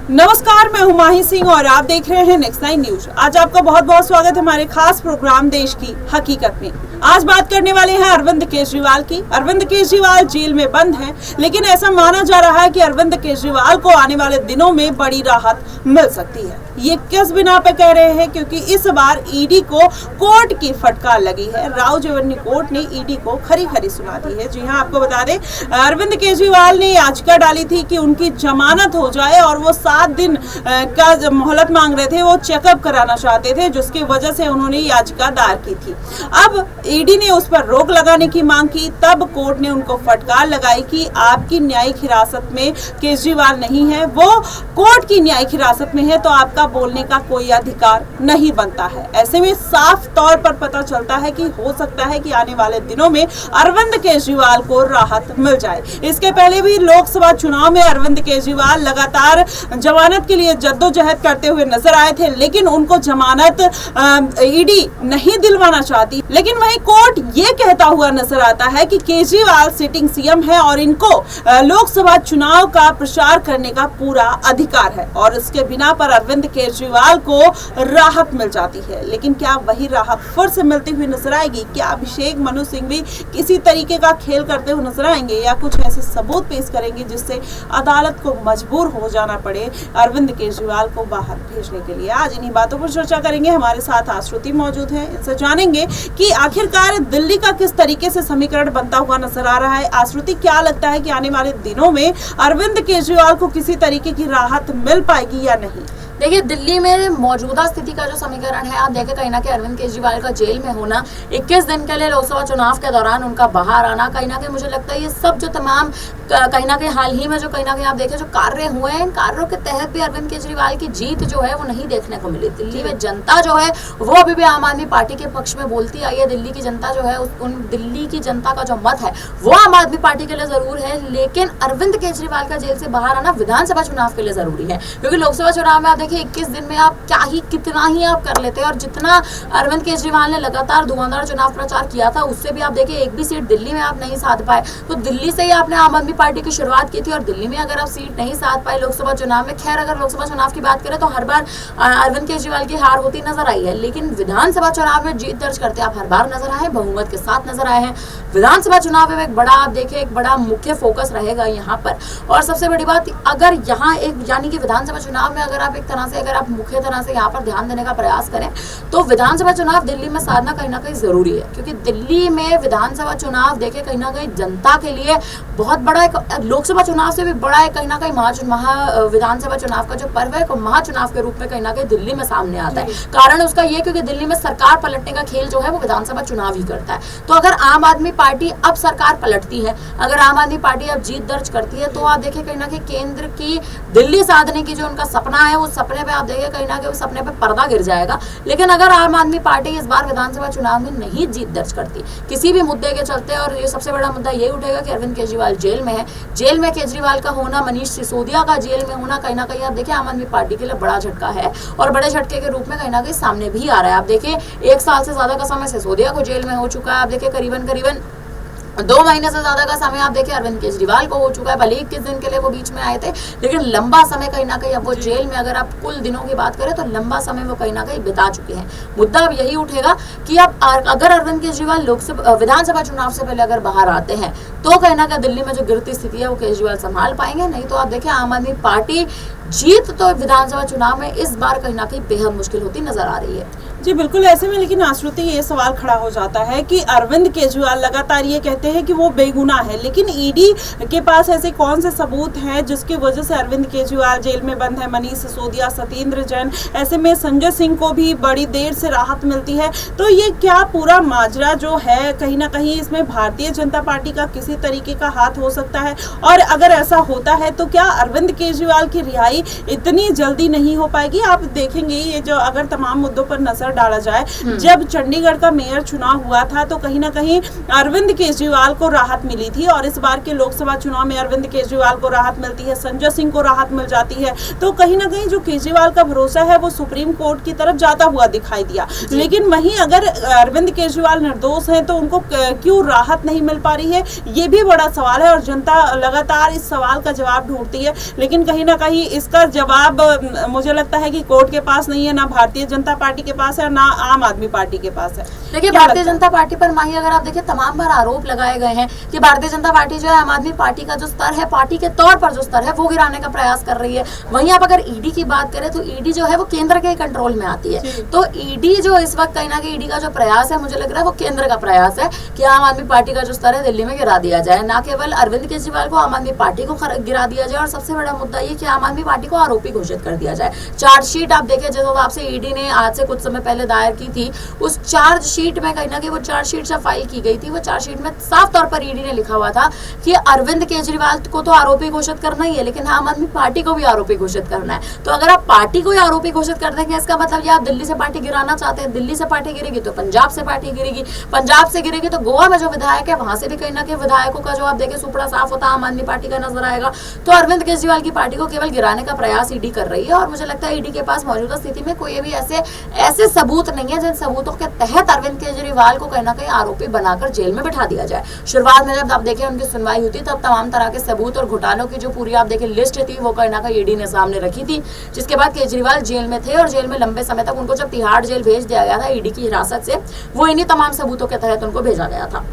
नमस्कार, मैं हूं माही सिंह और आप देख रहे हैं नेक्स्ट 9 न्यूज। आज आपका बहुत बहुत स्वागत है हमारे खास प्रोग्राम देश की हकीकत में। आज बात करने वाले हैं अरविंद केजरीवाल की। अरविंद केजरीवाल जेल में बंद हैं, लेकिन ऐसा माना जा रहा है कि अरविंद केजरीवाल को आने वाले दिनों में बड़ी राहत मिल सकती है। ये किस बिना पे कह रहे हैं? क्योंकि इस बार ईडी को कोर्ट की फटकार लगी है। राव रेवेन्यू कोर्ट ने ईडी को खरी खरी सुना दी है। जी हाँ, आपको बता दें, अरविंद केजरीवाल ने याचिका डाली थी कि उनकी जमानत हो जाए और वो 7 दिन का मोहलत मांग रहे थे, वो चेकअप कराना चाहते थे, जिसकी वजह से उन्होंने याचिका दायर की थी। अब ईडी ने उस पर रोक लगाने की मांग की, तब कोर्ट ने उनको फटकार लगाई कि आपकी न्यायिक हिरासत में केजरीवाल नहीं है, वो कोर्ट की न्यायिक हिरासत में है, तो आपका बोलने का कोई अधिकार नहीं बनता है। ऐसे में साफ तौर पर पता चलता है कि हो सकता है कि आने वाले दिनों में अरविंद केजरीवाल को राहत मिल जाए। इसके पहले भी लोकसभा चुनाव में अरविंद केजरीवाल लगातार जमानत के लिए जद्दोजहद करते हुए नजर आए थे, लेकिन उनको जमानत ईडी नहीं दिलवाना चाहती। लेकिन वहीं कोर्ट ये कहता हुआ नजर आता है कि केजरीवाल सिटिंग सीएम है और इनको लोकसभा चुनाव का प्रचार करने का पूरा अधिकार है और इसके बिना पर अरविंद केजरीवाल को राहत मिल जाती है। लेकिन क्या वही राहत फिर से मिलती हुई नजर आएगी? क्या अभिषेक मनु सिंह भी किसी तरीके का खेल करते हुए नजर आएंगे या कुछ ऐसे सबूत पेश करेंगे जिससे अदालत को मजबूर हो जाना पड़े अरविंद केजरीवाल को बाहर भेजने के लिए? आज इन्हीं बातों पर चर्चा करेंगे। हमारे साथ आश्रुति मौजूद है, इनसे जानेंगे कि आखिरकार दिल्ली का किस तरीके से समीकरण बनता हुआ नजर आ रहा है। आश्रुति, क्या लगता है कि आने वाले दिनों में अरविंद केजरीवाल को किसी तरीके की राहत मिल पाएगी या नहीं? देखिए, दिल्ली में मौजूदा स्थिति का जो समीकरण है, आप देखें कहीं ना कहीं अरविंद केजरीवाल का जेल में होना, 21 दिन के लिए लोकसभा चुनाव के दौरान उनका बाहर आना, कहीं ना कहीं मुझे लगता है ये सब जो तमाम कहीं ना कहीं हाल ही में जो कहीं ना कहीं आप देखें जो कार्य हुए हैं, इन कार्यों के तहत भी अरविंद केजरीवाल की जीत जो है वो नहीं देखने को मिली। दिल्ली में जनता जो है वो अभी भी आम आदमी पार्टी के पक्ष में बोलती आई है। दिल्ली की जनता जो है दिल्ली की जनता का जो मत है वो आम आदमी पार्टी के लिए जरूर है, लेकिन अरविंद केजरीवाल का जेल से बाहर आना विधानसभा चुनाव के लिए जरूरी है। क्योंकि लोकसभा चुनाव में आप देखिए 21 दिन में आप कितना ही आप कर लेते हैं, और जितना अरविंद केजरीवाल ने लगातार धुआंधार चुनाव प्रचार किया था उससे भी आप देखिए एक भी सीट दिल्ली में आप नहीं साध पाए। तो दिल्ली से ही आपने आम आदमी पार्टी की शुरुआत की थी और दिल्ली में अगर आप सीट नहीं साध पाए लोकसभा चुनाव में, खैर अगर लोकसभा चुनाव की बात करें तो हर बार अरविंद केजरीवाल की हार होती नजर आई है, लेकिन विधानसभा चुनाव में जीत दर्ज करते आप हर बार नजर आए, बहुमत के साथ नजर आए हैं। विधानसभा चुनाव में एक बड़ा आप देखिए एक बड़ा मुख्य फोकस रहेगा यहाँ पर। और सबसे बड़ी बात, अगर यहाँ एक यानी कि विधानसभा चुनाव में अगर आप एक तरह से अगर आप मुख्य तरह से यहाँ पर ध्यान देने का प्रयास करें तो विधानसभा चुनाव दिल्ली में साधना कहीं ना कहीं जरूरी है। क्योंकि दिल्ली में विधानसभा चुनाव देखे कहीं ना कहीं जनता के लिए बहुत बड़ा एक लोकसभा चुनाव से भी बड़ा है, कहीं ना कहीं विधानसभा चुनाव का जो पर्व है महाचुनाव के रूप में कहीं ना कहीं दिल्ली में सामने आता है। कारण उसका ये क्योंकि दिल्ली में सरकार पलटने का खेल जो है वो विधानसभा चुनाव ही करता है। तो अगर आम आदमी पार्टी अब सरकार पलटती है, अगर आम आदमी पार्टी अब जीत दर्ज करती है, तो आप देखिए कहीं ना कहीं केंद्र की दिल्ली साधने की जो उनका सपना है उस सपने पे आप देखिए कहीं ना कहीं उस सपने पे पर्दा गिर जाएगा। लेकिन अगर आम आदमी पार्टी इस बार विधानसभा चुनाव में नहीं जीत दर्ज करती किसी भी मुद्दे के चलते, और ये सबसे बड़ा मुद्दा ये उठेगा कि अरविंद केजरीवाल जेल में है, जेल में केजरीवाल का होना, मनीष सिसोदिया का जेल में होना कहीं ना कहीं आप देखिए आम आदमी पार्टी के लिए बड़ा झटका है और बड़े झटके के रूप में कहीं ना कहीं सामने भी आ रहा है। आप देखिए 1 साल से ज्यादा का समय सिसोदिया को जेल में हो चुका है। आप देखिए करीबन 2 महीने से ज्यादा का समय आप देखिए अरविंद केजरीवाल को हो चुका है। भले 21 दिन के लिए वो बीच में आए थे, लेकिन लंबा समय कहीं ना कहीं अब वो जेल में, अगर आप कुल दिनों की बात करें तो लंबा समय वो कहीं ना कहीं बिता चुके हैं। मुद्दा अब यही उठेगा कि अब अगर अरविंद केजरीवाल विधानसभा चुनाव से पहले अगर बाहर आते हैं तो कहीं ना कहीं दिल्ली में जो गिरती स्थिति है वो केजरीवाल संभाल पाएंगे, नहीं तो आप देखिए आम आदमी पार्टी जीत तो विधानसभा चुनाव में इस बार कहीं ना कहीं बेहद मुश्किल होती नजर आ रही है। जी बिल्कुल, ऐसे में लेकिन आश्रुति ये सवाल खड़ा हो जाता है कि अरविंद केजरीवाल लगातार ये कहते हैं कि वो बेगुनाह है, लेकिन ईडी के पास ऐसे कौन से सबूत हैं जिसकी वजह से अरविंद केजरीवाल जेल में बंद है? मनीष सिसोदिया, सत्येंद्र जैन, ऐसे में संजय सिंह को भी बड़ी देर से राहत मिलती है। तो ये क्या पूरा माजरा जो है कहीं ना कहीं इसमें भारतीय जनता पार्टी का किसी तरीके का हाथ हो सकता है? और अगर ऐसा होता है तो क्या अरविंद केजरीवाल की रिहाई इतनी जल्दी नहीं हो पाएगी? आप देखेंगे ये जो अगर तमाम मुद्दों पर नजर डाला जाए, जब चंडीगढ़ का मेयर चुनाव हुआ था तो कहीं ना कहीं अरविंद केजरीवाल को राहत मिली थी, और इस बार के लोकसभा चुनाव में अरविंद केजरीवाल को राहत मिलती है, संजय सिंह को राहत मिल जाती है। तो कहीं ना कहीं जो केजरीवाल का भरोसा है वो सुप्रीम कोर्ट की तरफ जाता हुआ दिखाई दिया। लेकिन वहीं अगर अरविंद केजरीवाल निर्दोष हैं तो उनको क्यों राहत नहीं मिल पा रही है, ये भी बड़ा सवाल है, और जनता लगातार इस सवाल का जवाब ढूंढती है। लेकिन कहीं ना कहीं इसका जवाब मुझे लगता है कि कोर्ट के पास नहीं है, ना भारतीय जनता पार्टी के पास है, ना आम आदमी पार्टी के पास है। देखिए, भारतीय जनता पार्टी पर माही अगर आप देखिए तमाम बार आरोप लगाए गए हैं कि भारतीय जनता पार्टी जो है आम आदमी पार्टी का जो स्तर है, पार्टी के तौर पर जो स्तर है वो गिराने का प्रयास कर रही है। वहीं आप अगर ईडी की बात करें तो ईडी जो है वो केंद्र के कंट्रोल में आती है। तो ईडी जो इस वक्त कहीं ना कहीं ईडी का जो प्रयास है, मुझे लग रहा है वो केंद्र का प्रयास है कि आम आदमी पार्टी का जो स्तर है दिल्ली में गिरा दिया जाए, ना केवल अरविंद केजरीवाल को, आम आदमी पार्टी को गिरा दिया जाए। और सबसे बड़ा मुद्दा ये कि आम आदमी पार्टी को आरोपी घोषित कर दिया जाए। चार्जशीट आप देखिए जो आपसे ईडी ने आज से कुछ समय पहले दायर की थी, उस चार्जशीट में कहीं ना कहीं वो चार्जशीट जब फाइल की गई थी, वो चार्जशीट में साफ तौर पर ईडी ने लिखा हुआ था कि अरविंद केजरीवाल को तो आरोपी घोषित करना ही है, लेकिन आम आदमी पार्टी को भी आरोपी घोषित करना है। तो अगर आप पार्टी को ही आरोपी घोषित कर देंगे, इसका मतलब ये आप दिल्ली से पार्टी गिराना चाहते हैं। दिल्ली से पार्टी गिरेगी तो पंजाब से पार्टी गिरेगी, पंजाब से गिरेगी तो गोवा में जो विधायक है वहां से भी कहीं ना कहीं विधायकों का जो आप देखें सुपड़ा साफ होता आम आदमी पार्टी का नजर आएगा। तो अरविंद केजरीवाल की पार्टी को केवल गिराने का प्रयास ईडी कर रही है, और मुझे लगता है ईडी के पास मौजूदा स्थिति में कोई भी ऐसे सबूत नहीं है जिन सबूतों के तहत अरविंद केजरीवाल को कहीं ना कहीं आरोपी बनाकर जेल में बैठा दिया जाए। शुरुआत में जब आप देखें उनकी सुनवाई हुई थी तब तमाम तरह के सबूत और घोटालों की जो पूरी आप देखें लिस्ट थी वो कहीं ना कहीं ईडी ने सामने रखी थी, जिसके बाद केजरीवाल जेल में थे और जेल में लंबे समय तक उनको जब तिहाड़ जेल भेज दिया गया था ईडी की हिरासत से, वो इन्हीं तमाम सबूतों के तहत उनको भेजा गया था।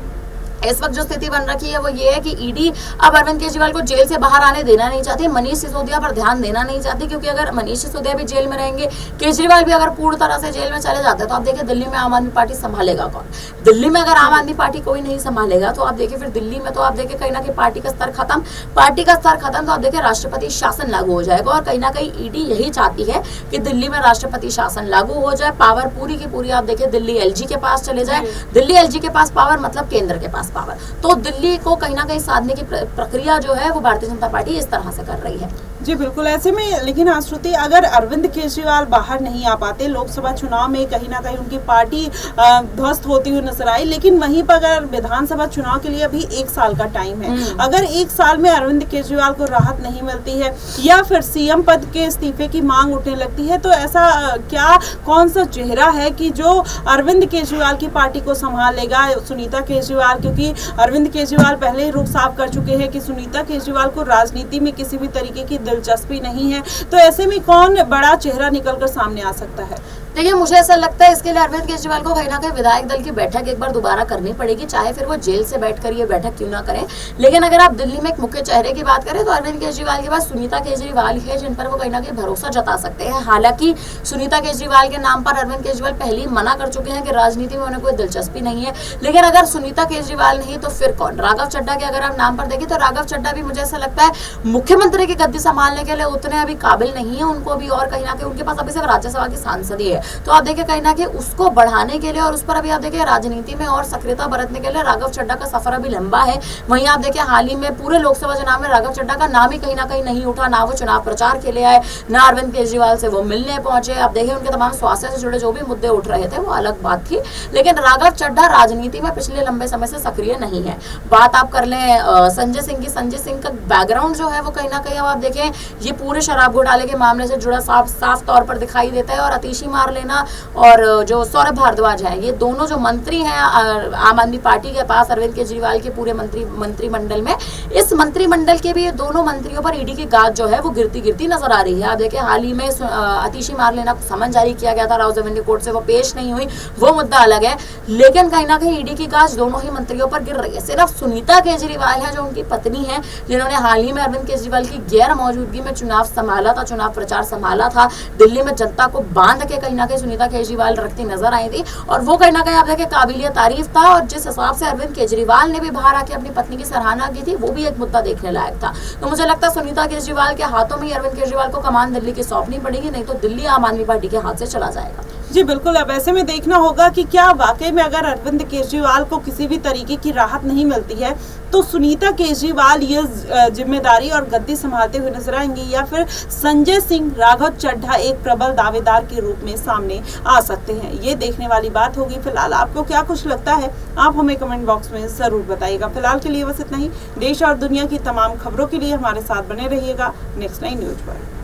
इस वक्त जो स्थिति बन रखी है वो ये है कि ईडी अब अरविंद केजरीवाल को जेल से बाहर आने देना नहीं चाहती, मनीष सिसोदिया पर ध्यान देना नहीं चाहती, क्योंकि अगर मनीष सिसोदिया भी जेल में रहेंगे, केजरीवाल भी अगर पूर्ण तरह से जेल में चले जाते हैं तो आप देखिए दिल्ली में आम आदमी पार्टी संभालेगा कौन? दिल्ली में अगर आम आदमी पार्टी कोई नहीं संभालेगा तो आप देखिए फिर दिल्ली में तो आप देखिए कहीं ना कहीं पार्टी का स्तर खत्म, तो आप देखिए राष्ट्रपति शासन लागू हो जाएगा। और कहीं ना कहीं ईडी यही चाहती है कि दिल्ली में राष्ट्रपति शासन लागू हो जाए, पावर पूरी की पूरी आप देखिए दिल्ली एलजी के पास चले जाए। दिल्ली एलजी के पास पावर मतलब केंद्र के पास पावर, तो दिल्ली को कहीं ना कहीं साधने की प्रक्रिया जो है वो भारतीय जनता पार्टी इस तरह से कर रही है। जी बिल्कुल, ऐसे में लेकिन आश्रुति, अगर अरविंद केजरीवाल बाहर नहीं आ पाते, लोकसभा चुनाव में कहीं ना कहीं उनकी पार्टी ध्वस्त होती हुई नजर आई, लेकिन वहीं पर अगर विधानसभा चुनाव के लिए अभी 1 साल का टाइम है, अगर 1 साल में अरविंद केजरीवाल को राहत नहीं मिलती है या फिर सीएम पद के इस्तीफे की मांग उठने लगती है, तो ऐसा क्या कौन सा चेहरा है कि जो अरविंद केजरीवाल की पार्टी को संभाल लेगा? सुनीता केजरीवाल, क्योंकि अरविंद केजरीवाल पहले ही रुख साफ कर चुके हैं कि सुनीता केजरीवाल को राजनीति में किसी भी तरीके की दिलचस्पी नहीं है, तो ऐसे में कौन बड़ा चेहरा निकलकर सामने आ सकता है? देखिए, मुझे ऐसा लगता है इसके लिए अरविंद केजरीवाल को कहीं ना कहीं विधायक दल की बैठक एक बार दोबारा करनी पड़ेगी, चाहे फिर वो जेल से बैठकर ये बैठक क्यों ना करें। लेकिन अगर आप दिल्ली में एक मुख्य चेहरे की बात करें तो अरविंद केजरीवाल के पास सुनीता केजरीवाल है, जिन पर वो कहीं ना कहीं भरोसा जता सकते हैं। हालांकि सुनीता केजरीवाल के नाम पर अरविंद केजरीवाल पहले ही मना कर चुके हैं कि राजनीति में उन्हें कोई दिलचस्पी नहीं है, लेकिन अगर सुनीता केजरीवाल नहीं तो फिर कौन? राघव चड्ढा के अगर आप नाम पर देखें तो राघव चड्ढा भी मुझे ऐसा लगता है मुख्यमंत्री की गद्दी संभालने के लिए उतने अभी काबिल नहीं है, उनको भी, और कहीं ना कहीं उनके पास अभी सिर्फ राज्यसभा की सांसद ही है। तो आप देखिए कहीं ना कि उसको बढ़ाने के लिए और उस पर अभी आप देखिए राजनीति में और सक्रियता बरतने के लिए राघव चड्ढा का सफर अभी लंबा है। वहीं आप देखिए हाल ही में पूरे लोकसभा चुनाव में राघव चड्ढा का नाम ही कहीं ना कहीं नहीं उठा, ना वो चुनाव प्रचार के लिए आए, ना अरविंद केजरीवाल से वो मिलने पहुंचे। आप देखिए उनके तमाम स्वास्थ्य से जुड़े जो भी मुद्दे उठ रहे थे वो अलग बात थी, लेकिन राघव चड्ढा राजनीति में पिछले लंबे समय से सक्रिय नहीं है। बात आप कर लें संजय सिंह की, संजय सिंह का बैकग्राउंड जो है वो कहीं ना कहीं अब आप देखें ये पूरे शराब घोटाले के मामले से जुड़ा साफ तौर पर दिखाई देता है। और आतिशी मार लेना और जो सौरभ भारद्वाज है, ये दोनों जो मंत्री हैं आम आदमी पार्टी के पास अरविंद केजरीवाल के पूरे मंत्रिमंडल में, इस मंत्रिमंडल के भी ये दोनों मंत्रियों पर ईडी की गाज जो है वो गिरती नजर आ रही है। आप देखिए हाल ही में आतिशी मार लेना को समन जारी किया गया था राउज एवेन्यू कोर्ट से, वो पेश नहीं हुई, वो मुद्दा अलग है, लेकिन कहीं ना कहीं ईडी की गाज दोनों ही मंत्रियों पर गिर रही है। सिर्फ सुनीता केजरीवाल है जो उनकी पत्नी है, जिन्होंने हाल ही में अरविंद केजरीवाल की गैर मौजूदगी में चुनाव संभाला था, चुनाव प्रचार संभाला था, दिल्ली में जनता को बांध के कहीं ना कहीं सुनीता केजरीवाल रखती नजर आई थी, और वो कहीं ना कहीं आप देखिए काबिलिय तारीफ था। और जिस हिसाब से अरविंद केजरीवाल ने भी बाहर आके अपनी पत्नी की सराहना की थी, वो भी एक मुद्दा देखने लायक था। तो मुझे लगता है सुनीता केजरीवाल के हाथों में ही अरविंद केजरीवाल को कमान दिल्ली की सौंपनी पड़ेगी, नहीं तो दिल्ली आम आदमी पार्टी के हाथ से चला जाएगा। जी बिल्कुल, अब ऐसे में देखना होगा कि क्या वाकई में अगर अरविंद केजरीवाल को किसी भी तरीके की राहत नहीं मिलती है तो सुनीता केजरीवाल ये जिम्मेदारी और गद्दी संभालते हुए नजर आएंगी, या फिर संजय सिंह राघव चड्ढा एक प्रबल दावेदार के रूप में सामने आ सकते हैं। ये देखने वाली बात होगी। फिलहाल आपको क्या कुछ लगता है आप हमें कमेंट बॉक्स में जरूर बताइएगा। फिलहाल के लिए बस इतना ही। देश और दुनिया की तमाम खबरों के लिए हमारे साथ बने रहिएगा नेक्स्ट 9 न्यूज पर।